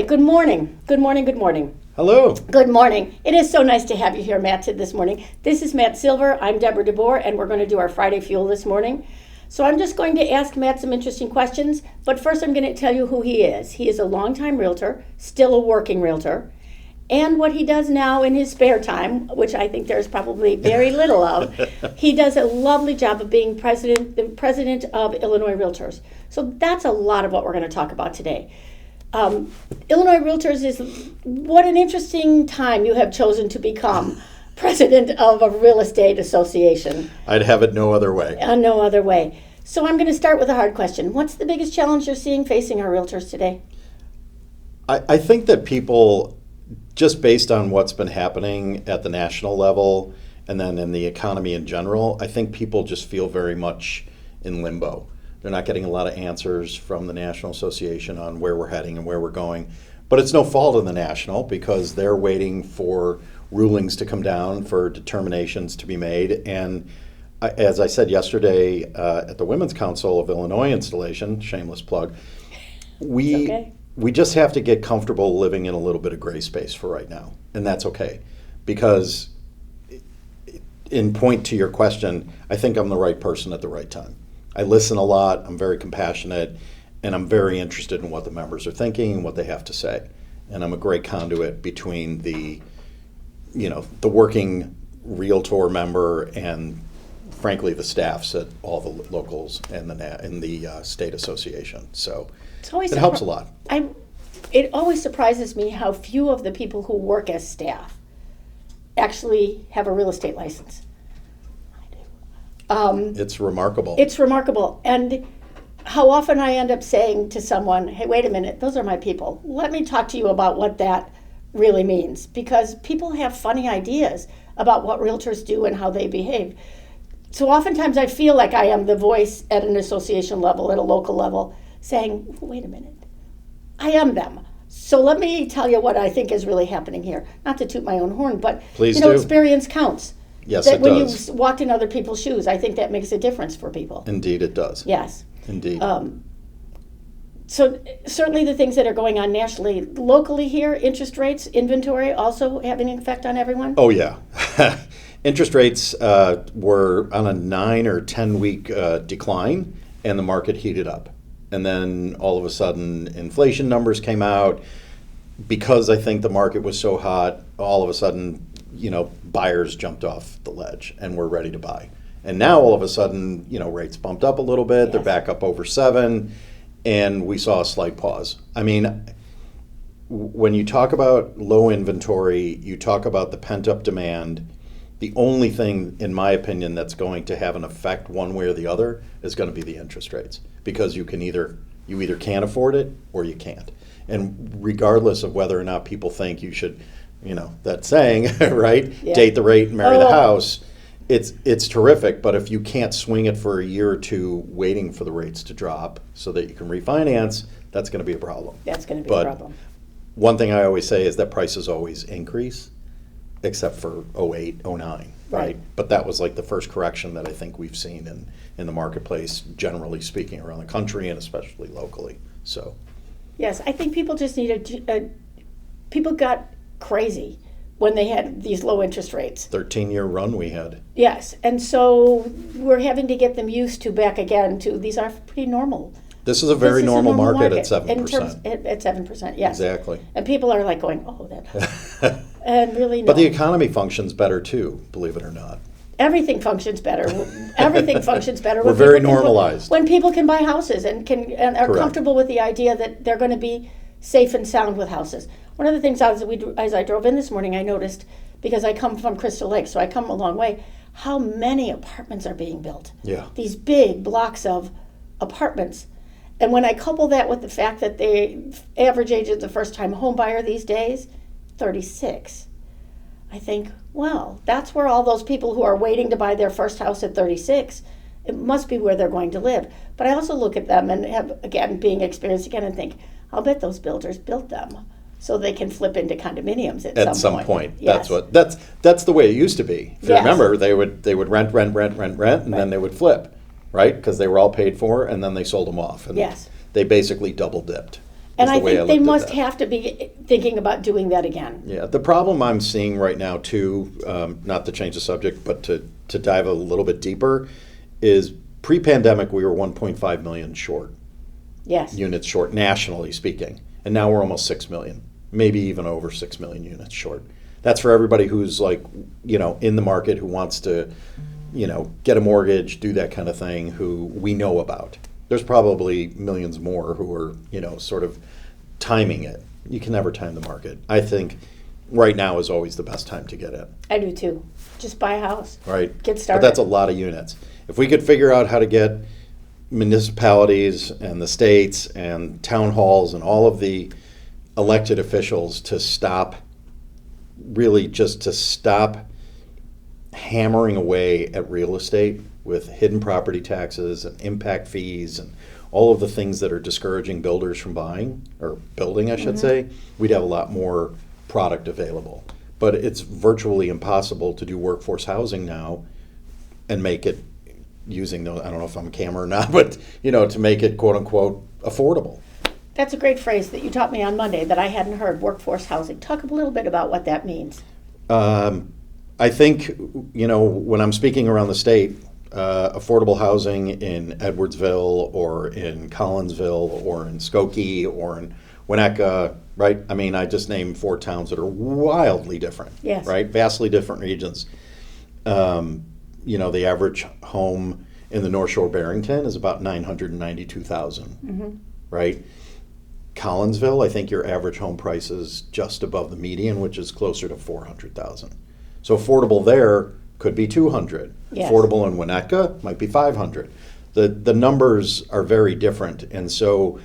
Good morning. Good morning. Good morning. Hello. Good morning. It is so nice to have you here, Matt, this morning. This is Matt Silver. I'm Deborah DeBoer, and we're going to do our Friday Fuel this morning. So I'm just going to ask Matt some interesting questions, but first I'm going to tell you who he is. He is a longtime realtor, still a working realtor, and what he does now in his spare time, which I think there's probably very little of, he does a lovely job of being the president of Illinois Realtors. So that's a lot of what we're going to talk about today. Illinois Realtors is, what an interesting time you have chosen to become president of a real estate association. I'd have it no other way. No other way. So I'm going to start with a hard question. What's the biggest challenge you're seeing facing our realtors today? I think that people, just based on what's been happening at the national level and then in the economy in general, I think people just feel very much in limbo. They're not getting a lot of answers from the National Association on where we're heading and where we're going. But it's no fault of the National because they're waiting for rulings to come down, for determinations to be made. And as I said yesterday at the Women's Council of Illinois installation, shameless plug, we just have to get comfortable living in a little bit of gray space for right now. And that's okay. Because in point to your question, I think I'm the right person at the right time. I listen a lot, I'm very compassionate, and I'm very interested in what the members are thinking and what they have to say. And I'm a great conduit between the working Realtor member and, frankly, the staffs at all the locals and the state association. So it helps a lot. It always surprises me how few of the people who work as staff actually have a real estate license. It's remarkable. It's remarkable. And how often I end up saying to someone, hey, wait a minute, those are my people. Let me talk to you about what that really means. Because people have funny ideas about what realtors do and how they behave. So oftentimes I feel like I am the voice at an association level, at a local level, saying, wait a minute, I am them. So let me tell you what I think is really happening here. Not to toot my own horn, but experience counts. Yes, that it when does. you've walked in other people's shoes, I think that makes a difference for people. Indeed, it does. Yes. Indeed. So certainly the things that are going on nationally, locally here, interest rates, inventory also having an effect on everyone? Oh, yeah. Interest rates were on a 9 or 10 week decline, and the market heated up. And then all of a sudden, inflation numbers came out. Because I think the market was so hot, all of a sudden, buyers jumped off the ledge and were ready to buy. And now all of a sudden, rates bumped up a little bit. Yes. They're back up over 7, and we saw a slight pause. I mean, when you talk about low inventory, you talk about the pent-up demand. The only thing, in my opinion, that's going to have an effect one way or the other is going to be the interest rates, because you either can't afford it or you can't. And regardless of whether or not people think you should, that saying, right? Yeah. Date the rate and marry the house. It's terrific, but if you can't swing it for a year or two waiting for the rates to drop so that you can refinance, that's going to be a problem. That's going to be a problem. One thing I always say is that prices always increase, except for 08, 09, right? But that was like the first correction that I think we've seen in the marketplace, generally speaking, around the country and especially locally. So. Yes, I think people just need people got crazy when they had these low interest rates. 13-year run we had. Yes, and so we're having to get them used to back again to these are pretty normal. This is a very normal market at 7%. At 7%, yes. Exactly. And people are like going, oh, that. And really, no. But the economy functions better too, believe it or not. Everything functions better. Everything functions better. We're very normalized. When people can buy houses and are Correct. Comfortable with the idea that they're going to be safe and sound with houses. One of the things as I drove in this morning, I noticed, because I come from Crystal Lake, so I come a long way, how many apartments are being built. Yeah. These big blocks of apartments. And when I couple that with the fact that the average age of the first-time home buyer these days, 36, I think, well, that's where all those people who are waiting to buy their first house at 36, it must be where they're going to live. But I also look at them and have, again, being experienced again, and think, I'll bet those builders built them so they can flip into condominiums at some point. Yes. That's the way it used to be. If you remember, they would rent, and then they would flip, right? Because they were all paid for, and then they sold them off. And they basically double dipped. And is I the way think they looked at must that. have to be thinking about doing that again. Yeah, the problem I'm seeing right now too, not to change the subject, but to dive a little bit deeper, is pre-pandemic we were 1.5 million short, Yes. units short, nationally speaking. And now we're almost 6 million, maybe even over 6 million units short. That's for everybody who's like, in the market, who wants to, get a mortgage, do that kind of thing, who we know about. There's probably millions more who are, sort of timing it. You can never time the market. I think right now is always the best time to get in. I do too. Just buy a house. Right. Get started. But that's a lot of units. If we could figure out how to get municipalities and the states and town halls and all of the elected officials to stop, really just to stop hammering away at real estate with hidden property taxes and impact fees and all of the things that are discouraging builders from buying, or building, I should say, we'd have a lot more product available. But it's virtually impossible to do workforce housing now and make it using those, I don't know if I'm a camera or not, but to make it quote unquote affordable. That's a great phrase that you taught me on Monday that I hadn't heard, workforce housing. Talk a little bit about what that means. I think, when I'm speaking around the state, affordable housing in Edwardsville or in Collinsville or in Skokie or in Winnetka, right? I mean, I just named 4 towns that are wildly different, Yes. right? Vastly different regions. The average home in the North Shore-Barrington is about 992,000, right? Collinsville, I think your average home price is just above the median, which is closer to 400,000. So affordable there could be 200. Yes. Affordable in Winnetka might be 500. The numbers are very different, and so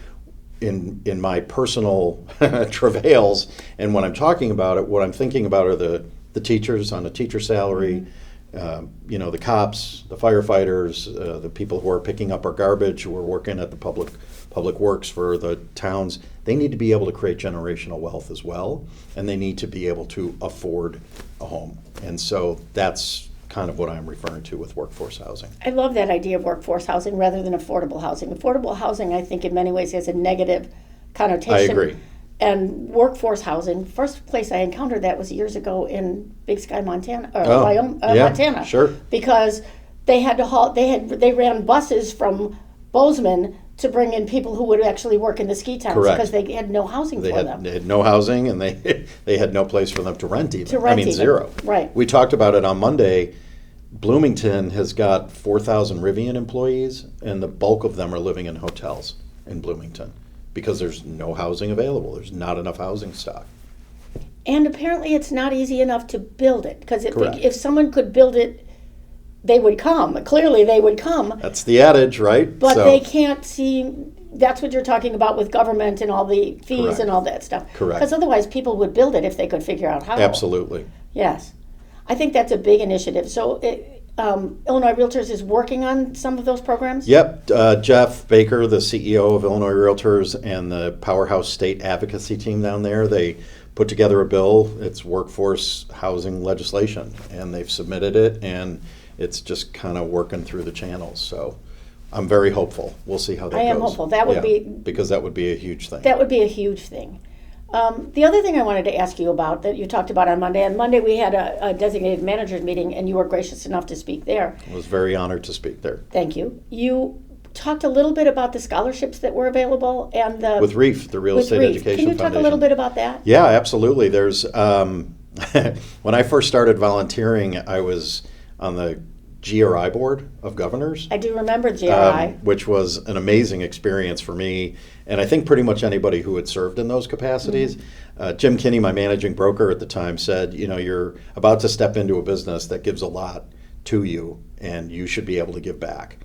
in my personal travails, and when I'm talking about it, what I'm thinking about are the teachers on a teacher salary, the cops, the firefighters, the people who are picking up our garbage, who are working at the public works for the towns. They need to be able to create generational wealth as well, and they need to be able to afford a home. And so that's kind of what I'm referring to with workforce housing. I love that idea of workforce housing rather than affordable housing. Affordable housing, I think, in many ways has a negative connotation. I agree. And workforce housing, first place I encountered that was years ago in Big Sky, Montana, or Montana. Sure. Because they had to haul, they ran buses from Bozeman to bring in people who would actually work in the ski towns. Correct. Because they had no housing for them. They had no housing, and they had no place for them to rent even. Zero. Right. We talked about it on Monday. Bloomington has got 4,000 Rivian employees, and the bulk of them are living in hotels in Bloomington because there's no housing available. There's not enough housing stock. And apparently it's not easy enough to build it. Because Correct. if someone could build it, they would come. Clearly they would come. That's the adage, right? But they can't see, that's what you're talking about with government and all the fees Correct. and all that stuff. Correct. Because otherwise people would build it if they could figure out how. Absolutely. Yes. I think that's a big initiative. So Illinois Realtors is working on some of those programs? Yep. Jeff Baker, the CEO of Illinois Realtors, and the Powerhouse State Advocacy team down there, they put together a bill. It's workforce housing legislation, and they've submitted it, and it's just kind of working through the channels. So I'm very hopeful. We'll see how that goes. I am hopeful. That would be... Because that would be a huge thing. That would be a huge thing. The other thing I wanted to ask you about that you talked about on Monday, on Monday we had a designated managers meeting, and you were gracious enough to speak there. I was very honored to speak there. Thank you. You talked a little bit about the scholarships that were available and the... With REEF, the Real Estate Education Foundation. Can you talk a little bit about that? Yeah, absolutely. There's when I first started volunteering, I was on the GRI board of governors. I do remember GRI. Which was an amazing experience for me, and I think pretty much anybody who had served in those capacities. Jim Kinney, my managing broker at the time, said, you're about to step into a business that gives a lot to you, and you should be able to give back.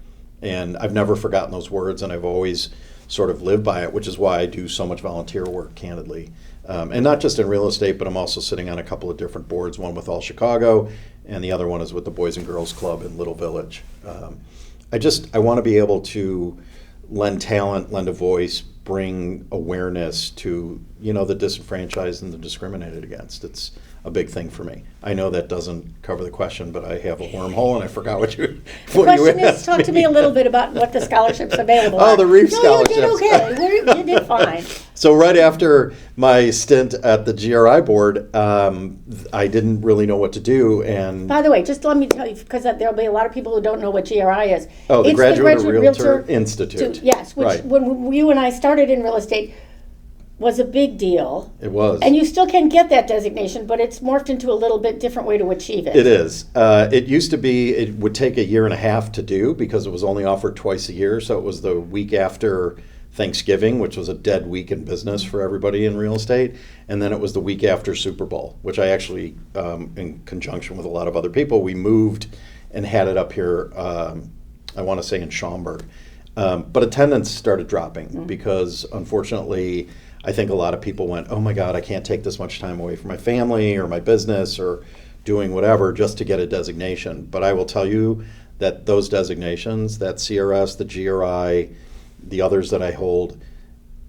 And I've never forgotten those words, and I've always sort of lived by it, which is why I do so much volunteer work, candidly. And not just in real estate, but I'm also sitting on a couple of different boards, one with All Chicago, and the other one is with the Boys and Girls Club in Little Village. I want to be able to lend talent, lend a voice, bring awareness to, the disenfranchised and the discriminated against. a big thing for me. I know that doesn't cover the question, but I have a wormhole and I forgot what you The question is, talk to me a little bit about what the scholarships available are. Oh, the REAF scholarships. No, you did okay. You did fine. So right after my stint at the GRI board, I didn't really know what to do. And by the way, just let me tell you, because there'll be a lot of people who don't know what GRI is. oh, the It's Graduate Realtor Institute. Yes, which Right. when you and I started in real estate was a big deal. It was. And you still can get that designation, but it's morphed into a little bit different way to achieve it. It is. It used to be, it would take a year and a half to do because it was only offered twice a year. So it was the week after Thanksgiving, which was a dead week in business for everybody in real estate. And then it was the week after Super Bowl, which I actually, in conjunction with a lot of other people, we moved and had it up here, I want to say in Schaumburg. But attendance started dropping because unfortunately, I think a lot of people went, oh my God, I can't take this much time away from my family or my business or doing whatever just to get a designation. But I will tell you that those designations, that CRS, the GRI, the others that I hold,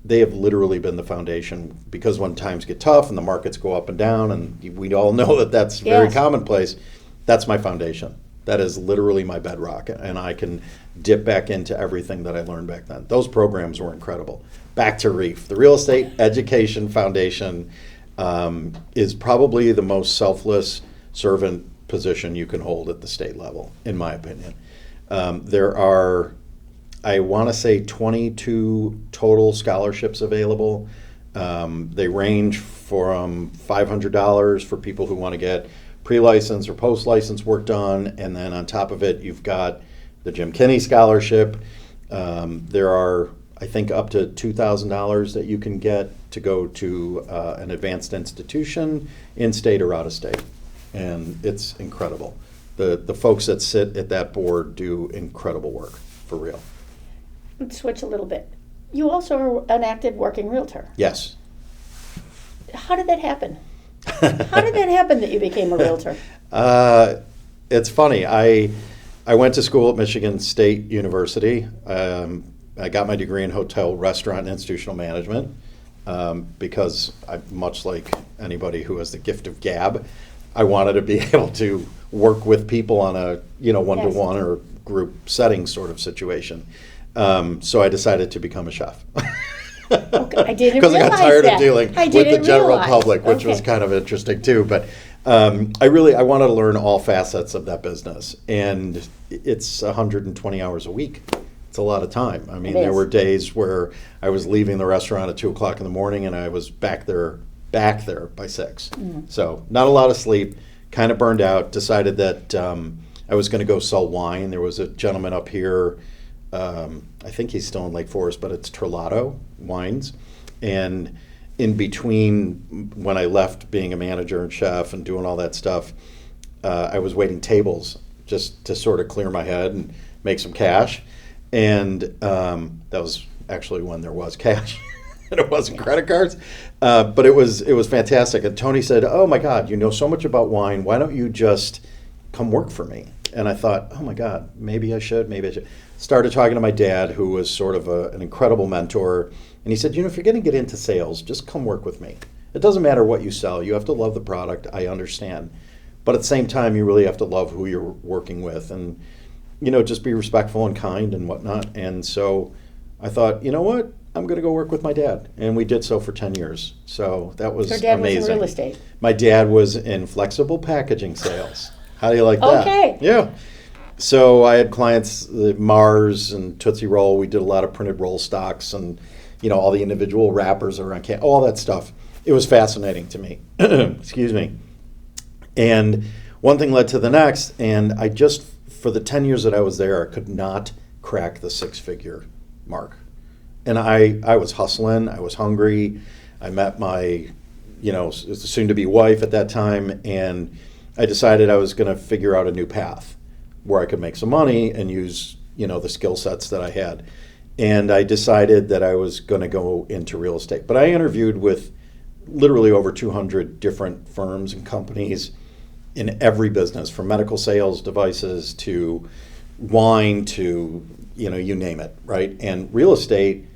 they have literally been the foundation because when times get tough and the markets go up and down, and we all know that that's very commonplace, that's my foundation. That is literally my bedrock, and I can dip back into everything that I learned back then. Those programs were incredible. Back to REAF. The Real Estate Education Foundation is probably the most selfless servant position you can hold at the state level, in my opinion. There are, I want to say, 22 total scholarships available. They range from $500 for people who want to get pre-license or post-license work done, and then on top of it, you've got the Jim Kinney Scholarship. There are, I think, up to $2,000 that you can get to go to an advanced institution in state or out of state, and it's incredible. The folks that sit at that board do incredible work, for real. Let's switch a little bit. You also are an active working realtor. Yes. How did that happen? How did that happen that you became a realtor? It's funny. I went to school at Michigan State University. I got my degree in hotel, restaurant, and institutional management because much like anybody who has the gift of gab, I wanted to be able to work with people on a one-to-one or group setting sort of situation. So I decided to become a chef. Okay, I didn't because I got tired of dealing with the general public, which Okay. was kind of interesting too. But I wanted to learn all facets of that business, and it's 120 hours a week. It's a lot of time. I mean, there were days where I was leaving the restaurant at 2:00 in the morning, and I was back there by 6. So not a lot of sleep. Kind of burned out. Decided that I was going to go sell wine. There was a gentleman up here. I think he's still in Lake Forest, but it's Terlato Wines. And in between when I left being a manager and chef and doing all that stuff, I was waiting tables just to sort of clear my head and make some cash. And that was actually when there was cash and it wasn't credit cards. But it was fantastic. And Tony said, oh my God, you know so much about wine. Why don't you just come work for me? And I thought, oh my God, maybe I should. Started talking to my dad, who was sort of an incredible mentor. And he said, if you're going to get into sales, just come work with me. It doesn't matter what you sell. You have to love the product. I understand. But at the same time, you really have to love who you're working with and, just be respectful and kind and whatnot. And so I thought, you know what? I'm going to go work with my dad. And we did so for 10 years. So that was amazing. Your dad was in real estate. My dad was in flexible packaging sales. How do you like that? Okay. Yeah. So I had clients, Mars and Tootsie Roll. We did a lot of printed roll stocks and, all the individual wrappers around all that stuff. It was fascinating to me. Excuse me. And one thing led to the next. And I just, for the 10 years that I was there, I could not crack the 6-figure mark. And I was hustling. I was hungry. I met my, soon-to-be wife at that time. And I decided I was going to figure out a new path where I could make some money and use, the skill sets that I had. And I decided that I was going to go into real estate. But I interviewed with literally over 200 different firms and companies in every business, from medical sales devices to wine to, you name it, right? And real estate,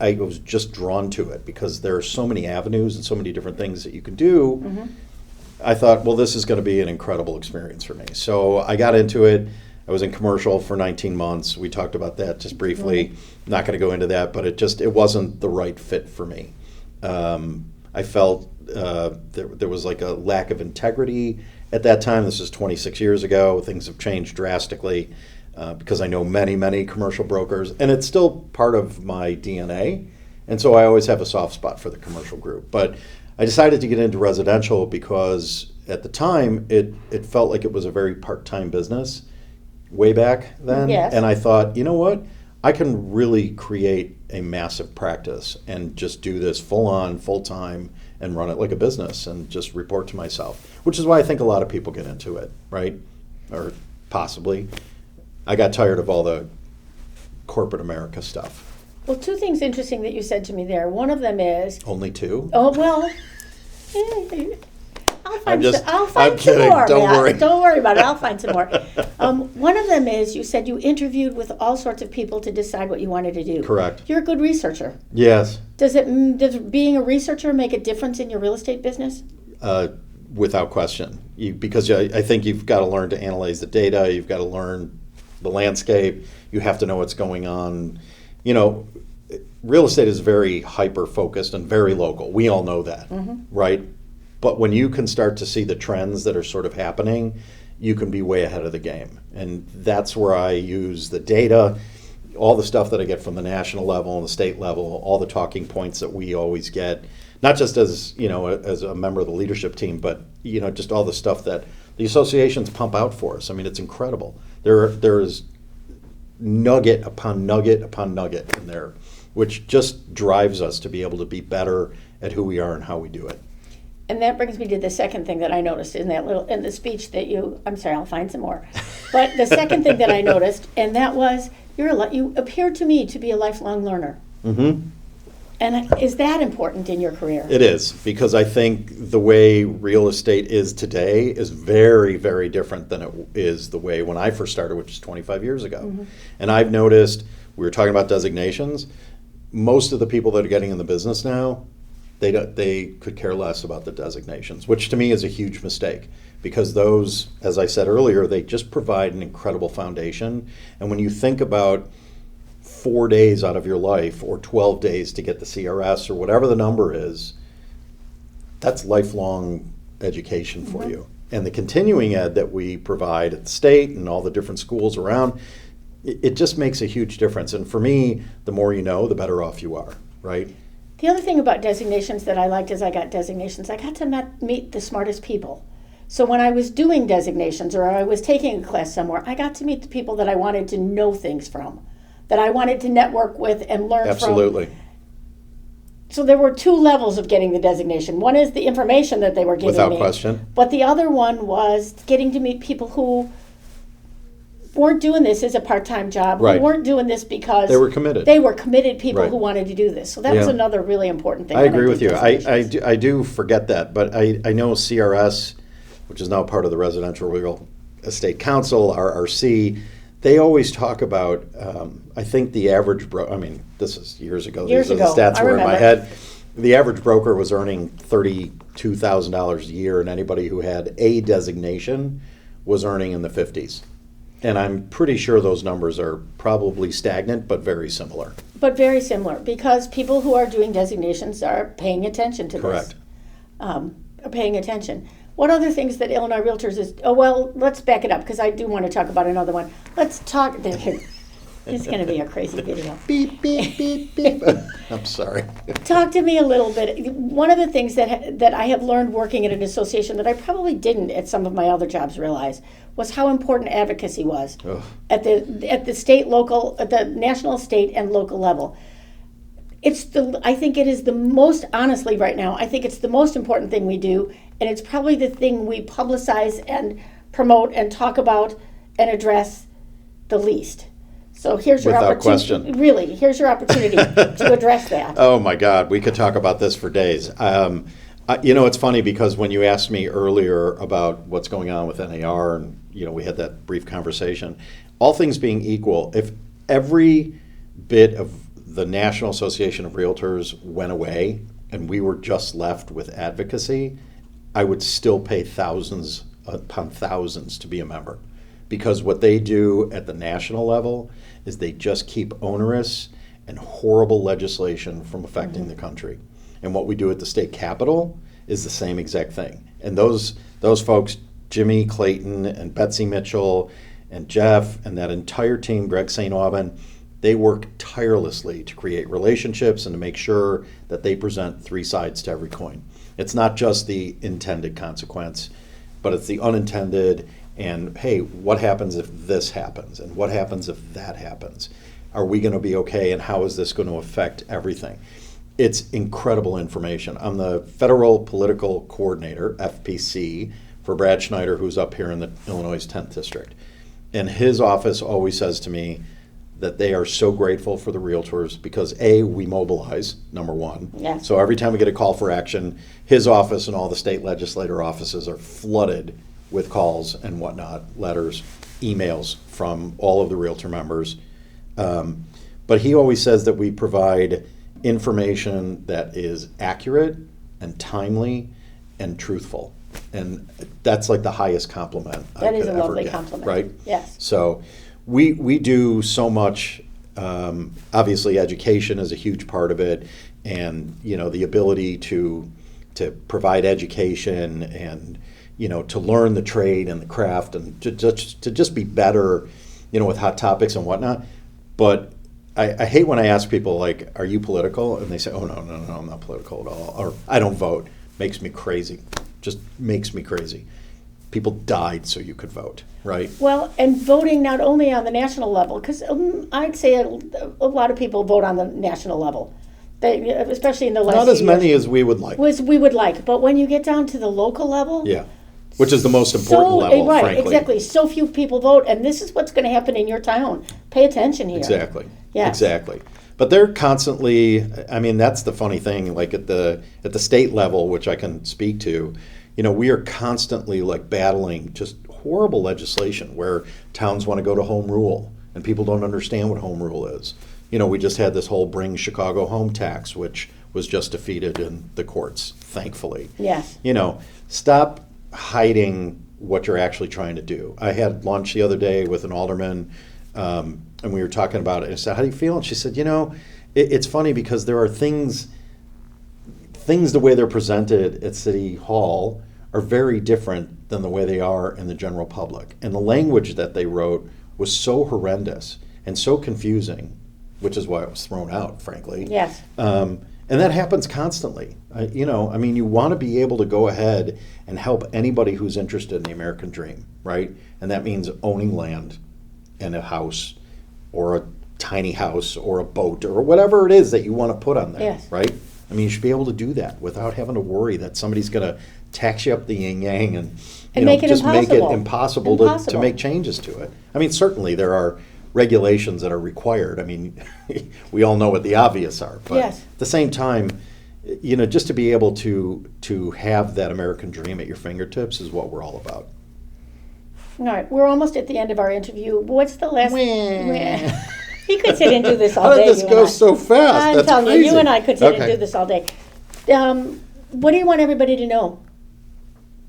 I was just drawn to it because there are so many avenues and so many different things that you can do. I thought, well, this is going to be an incredible experience for me. So I got into it. I was in commercial for 19 months. We talked about that just briefly. Not going to go into that, but it wasn't the right fit for me. I felt there was like a lack of integrity at that time. This is 26 years ago. Things have changed drastically because I know many commercial brokers, and it's still part of my DNA. And so I always have a soft spot for the commercial group. But I decided to get into residential because at the time it felt like it was a very part-time business way back then. Yes. And I thought, you know what? I can really create a massive practice and just do this full-on, full-time, and run it like a business and just report to myself, which is why I think a lot of people get into it, right? Or possibly. I got tired of all the corporate America stuff. Well, two things interesting that you said to me there. One of them is, Only two? oh, well, I'll find I'm some kidding. more. Don't Matt. worry. Don't worry about it. I'll find some more. One of them is you said you interviewed with all sorts of people to decide what you wanted to do. Correct. You're a good researcher. Yes. Does being a researcher make a difference in your real estate business? Without question. Because I think you've got to learn to analyze the data. You've got to learn the landscape. You have to know what's going on. You know, real estate is very hyper-focused and very local. We all know that, right? But when you can start to see the trends that are sort of happening, you can be way ahead of the game. And that's where I use the data, all the stuff that I get from the national level and the state level, all the talking points that we always get, not just as, as a member of the leadership team, but, just all the stuff that the associations pump out for us. I mean, it's incredible. There's nugget upon nugget upon nugget in there, which just drives us to be able to be better at who we are and how we do it. And that brings me to the second thing that I noticed in the speech that I'm sorry, I'll find some more. But the second thing that I noticed, and that was you appeared to me to be a lifelong learner. Mm-hmm. And is that important in your career? It is, because I think the way real estate is today is very, very different than it is the way when I first started, which is 25 years ago. Mm-hmm. And I've noticed, we were talking about designations, most of the people that are getting in the business now, they could care less about the designations, which to me is a huge mistake, because those, as I said earlier, they just provide an incredible foundation. And when you think about 4 days out of your life or 12 days to get the CRS or whatever the number is, that's lifelong education for you. And the continuing ed that we provide at the state and all the different schools around, it just makes a huge difference. And for me, the more you know, the better off you are, right? The other thing about designations that I liked is I got to meet the smartest people. So when I was doing designations or I was taking a class somewhere, I got to meet the people that I wanted to know things from, that I wanted to network with and learn from. Absolutely. So there were two levels of getting the designation. One is the information that they were giving me. Without question. But the other one was getting to meet people who weren't doing this as a part-time job, Right. who weren't doing this because They were committed. They were committed people Right. who wanted to do this. So that was Yeah. another really important thing. I when agree did with you. designations. I do forget that, but I know CRS, which is now part of the Residential Real Estate Council, RRC, they always talk about, I think the average, this is years ago. Years These ago, are the stats I were in my remember. head. The average broker was earning $32,000 a year, and anybody who had a designation was earning in the 50s. And I'm pretty sure those numbers are probably stagnant, but very similar. But very similar, because people who are doing designations are paying attention to Correct. this. Are paying attention. What other things that Illinois Realtors is... Oh, well, let's back it up, because I do want to talk about another one. Let's talk... It's going to be a crazy video. Beep, beep, beep, beep. I'm sorry. Talk to me a little bit. One of the things that I have learned working at an association that I probably didn't at some of my other jobs realize was how important advocacy was at the state, local, at the national, state, and local level. I think it is the most, honestly right now, I think it's the most important thing we do, and it's probably the thing we publicize and promote and talk about and address the least. So here's your Without opportunity. question. Really, here's your opportunity to address that. Oh my God, we could talk about this for days. It's funny because when you asked me earlier about what's going on with NAR, and we had that brief conversation, all things being equal, if every bit of the National Association of Realtors went away and we were just left with advocacy, I would still pay thousands upon thousands to be a member. Because what they do at the national level is they just keep onerous and horrible legislation from affecting the country. And what we do at the state capitol is the same exact thing. And those folks, Jimmy Clayton and Betsy Mitchell and Jeff and that entire team, Greg St. Aubin, they work tirelessly to create relationships and to make sure that they present three sides to every coin. It's not just the intended consequence, but it's the unintended. And hey, what happens if this happens? And what happens if that happens? Are we going to be okay? And how is this going to affect everything? It's incredible information. I'm the Federal Political Coordinator, FPC, for Brad Schneider, who's up here in the Illinois 10th District. And his office always says to me that they are so grateful for the Realtors because A, we mobilize, number one. Yeah. So every time we get a call for action, his office and all the state legislator offices are flooded with calls and whatnot, letters, emails from all of the Realtor members. But he always says that we provide information that is accurate and timely and truthful. And that's like the highest compliment That I is could a ever lovely get, compliment. right? Yes. So we do so much. Obviously, education is a huge part of it, and the ability to provide education and to learn the trade and the craft and to just be better, with hot topics and whatnot. But I hate when I ask people, like, are you political? And they say, oh, no, I'm not political at all. Or I don't vote. Makes me crazy. Just makes me crazy. People died so you could vote, right? Well, and voting not only on the national level, because I'd say a lot of people vote on the national level, especially in the last Not as few many years, as we would like. we would like. But when you get down to the local level, Yeah, which is the most important level, right, frankly. exactly. So few people vote, and this is what's going to happen in your town. Pay attention here. Exactly. Yes. Exactly. But they're constantly. I mean, that's the funny thing. Like at the state level, which I can speak to, we are constantly like battling just horrible legislation where towns want to go to home rule and people don't understand what home rule is. We just had this whole Bring Chicago Home tax, which was just defeated in the courts, thankfully. Yes. Stop hiding what you're actually trying to do. I had lunch the other day with an alderman, and we were talking about it. And I said, how do you feel? And she said, it's funny because there are things the way they're presented at City Hall are very different than the way they are in the general public. And the language that they wrote was so horrendous and so confusing, which is why it was thrown out, frankly. Yes. And that happens constantly. You want to be able to go ahead and help anybody who's interested in the American dream, right? And that means owning land and a house or a tiny house or a boat or whatever it is that you want to put on there, Yes. right? You should be able to do that without having to worry that somebody's going to tax you up the ing-yang and make it just make it impossible. impossible to make changes to it. Certainly there are regulations that are required. We all know what the obvious are, but Yes. at the same time, just to be able to have that American dream at your fingertips is what we're all about. All right, we're almost at the end of our interview. What's the last? You could sit and do this all How day. did this go so fast? I'm That's telling crazy. you and I could sit and Okay. do this all day. What do you want everybody to know?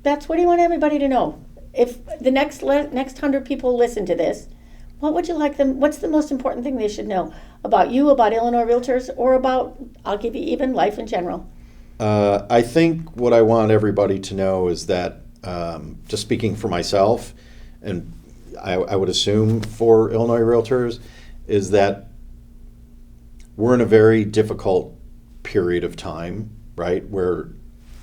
What do you want everybody to know? If the next 100 people listen to this, what would you like them? What's the most important thing they should know about you, about Illinois Realtors, or about? I'll give you even life in general. I think what I want everybody to know is that, just speaking for myself, and I would assume for Illinois Realtors, is that we're in a very difficult period of time, right? Where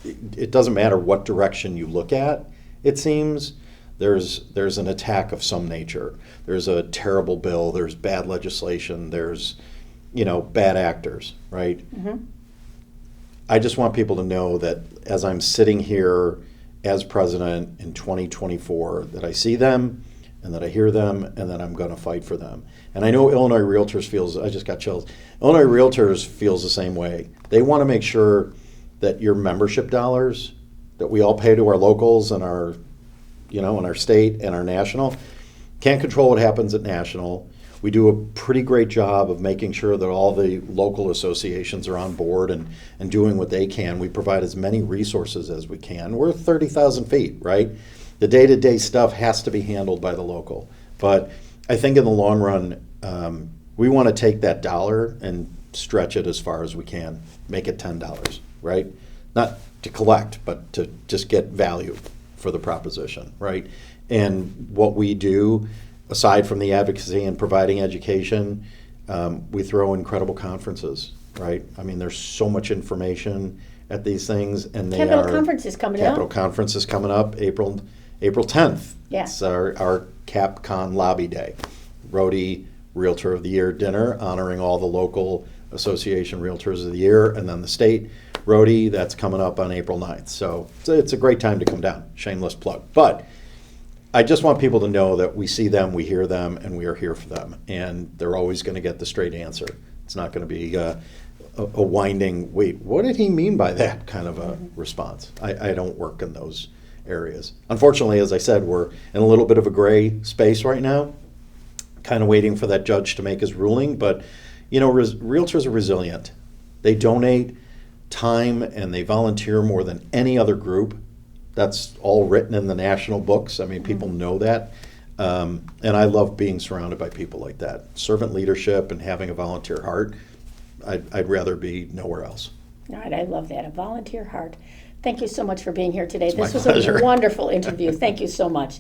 it doesn't matter what direction you look at, it seems, there's an attack of some nature. There's a terrible bill, there's bad legislation, there's, bad actors, right? Mm-hmm. I just want people to know that as I'm sitting here as president in 2024, that I see them and that I hear them and that I'm going to fight for them. And I know Illinois Realtors I just got chills. Illinois Realtors feels the same way. They want to make sure that your membership dollars that we all pay to our locals and our, in our state and our national, can't control what happens at national. we do a pretty great job of making sure that all the local associations are on board and doing what they can. We provide as many resources as we can. We're 30,000 feet, right? The day-to-day stuff has to be handled by the local. But I think in the long run, we want to take that dollar and stretch it as far as we can, make it $10, right? Not to collect, but to just get value for the proposition, right? And what we do, aside from the advocacy and providing education, we throw incredible conferences, right? I mean, there's so much information at these things, and they Capital Conference is coming up. Capital Conference is coming up April 10th. Yeah. It's our CapCon Lobby Day. Rhody Realtor of the Year dinner, honoring all the local association realtors of the year, and then the state Rhody, that's coming up on April 9th. So it's a great time to come down. Shameless plug. But I just want people to know that we see them, we hear them, and we are here for them. And they're always going to get the straight answer. It's not going to be a winding, wait, what did he mean by that kind of a response. I don't work in those areas. Unfortunately, as I said, we're in a little bit of a gray space right now, kind of waiting for that judge to make his ruling. But, you know, realtors are resilient. They donate time and they volunteer more than any other group. That's all written in the national books. I mean, people know that. And I love being surrounded by people like that. Servant leadership and having a volunteer heart, I'd rather be nowhere else. All right, I love that, a volunteer heart. Thank you so much for being here today. It's my This was pleasure. a wonderful interview. Thank you so much.